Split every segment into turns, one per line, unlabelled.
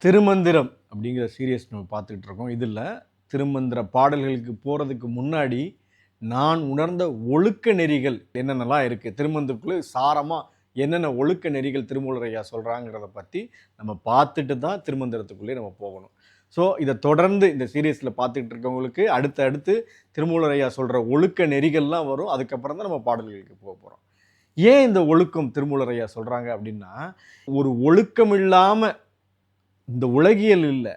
திருமந்திரம் அப்படிங்கிற சீரியஸ் நம்ம பார்த்துக்கிட்டு இருக்கோம். இதில் திருமந்திர பாடல்களுக்கு போகிறதுக்கு முன்னாடி நான் உணர்ந்த ஒழுக்க நெறிகள் என்னென்னலாம் இருக்குது, திருமந்திரக்குள்ளே சாரமாக என்னென்ன ஒழுக்க நெறிகள் திருமூலர் ஐயா சொல்கிறாங்கிறத பற்றி நம்ம பார்த்துட்டு தான் திருமந்திரத்துக்குள்ளே நம்ம போகணும். ஸோ இதை தொடர்ந்து இந்த சீரியஸில் பார்த்துக்கிட்டு இருக்கவங்களுக்கு அடுத்து திருமூலர் ஐயா சொல்கிற ஒழுக்க நெறிகள்லாம் வரும். அதுக்கப்புறம் தான் நம்ம பாடல்களுக்கு போக போகிறோம். ஏன் இந்த ஒழுக்கம் திருமூலர் ஐயா சொல்கிறாங்க அப்படின்னா, ஒரு ஒழுக்கம் இல்லாமல் இந்த உலகியல் இல்லை,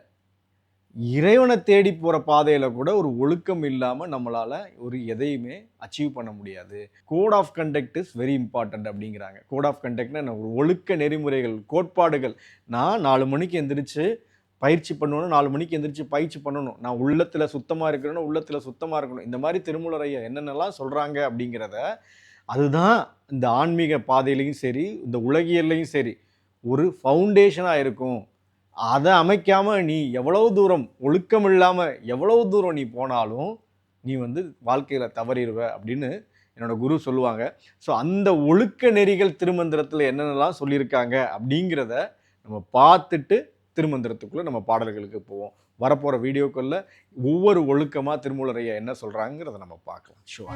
இறைவனை தேடி போகிற பாதையில் கூட ஒரு ஒழுக்கம் இல்லாமல் நம்மளால் ஒரு எதையுமே அச்சீவ் பண்ண முடியாது. Code of conduct is very important அப்படிங்கிறாங்க. கோட் ஆஃப் கண்டக்ட்னா ஒரு ஒழுக்க நெறிமுறைகள், கோட்பாடுகள். நான் 4 மணிக்கு எந்திரிச்சு பயிற்சி பண்ணணும், 4 மணிக்கு எந்திரிச்சு பயிற்சி பண்ணணும், நான் உள்ளத்தில் சுத்தமாக இருக்கணும், உள்ளத்தில் சுத்தமாக இருக்கணும். இந்த மாதிரி திருமூலர் ஐயா என்னென்னலாம் சொல்கிறாங்க அப்படிங்கிறத, அதுதான் இந்த ஆன்மீக பாதையிலையும் சரி, இந்த உலகியல்லையும் சரி ஒரு ஃபவுண்டேஷனாக இருக்கும். அதை அமைக்காமல் நீ எவ்வளவு தூரம் ஒழுக்கம் இல்லாமல் எவ்வளவு தூரம் நீ போனாலும் நீ வாழ்க்கையில் தவறிடுவ அப்படின்னு என்னோட குரு சொல்லுவாங்க. ஸோ அந்த ஒழுக்க நெறிகள் திருமந்திரத்தில் என்னென்னலாம் சொல்லியிருக்காங்க அப்படிங்கிறத நம்ம பார்த்துட்டு திருமந்திரத்துக்குள்ளே நம்ம பாடல்களுக்கு போவோம். வரப்போகிற வீடியோக்களில் ஒவ்வொரு ஒழுக்கமாக திருமூலர் ஐயா என்ன சொல்கிறாங்கிறத நம்ம பார்க்கலாம். ஷுவா.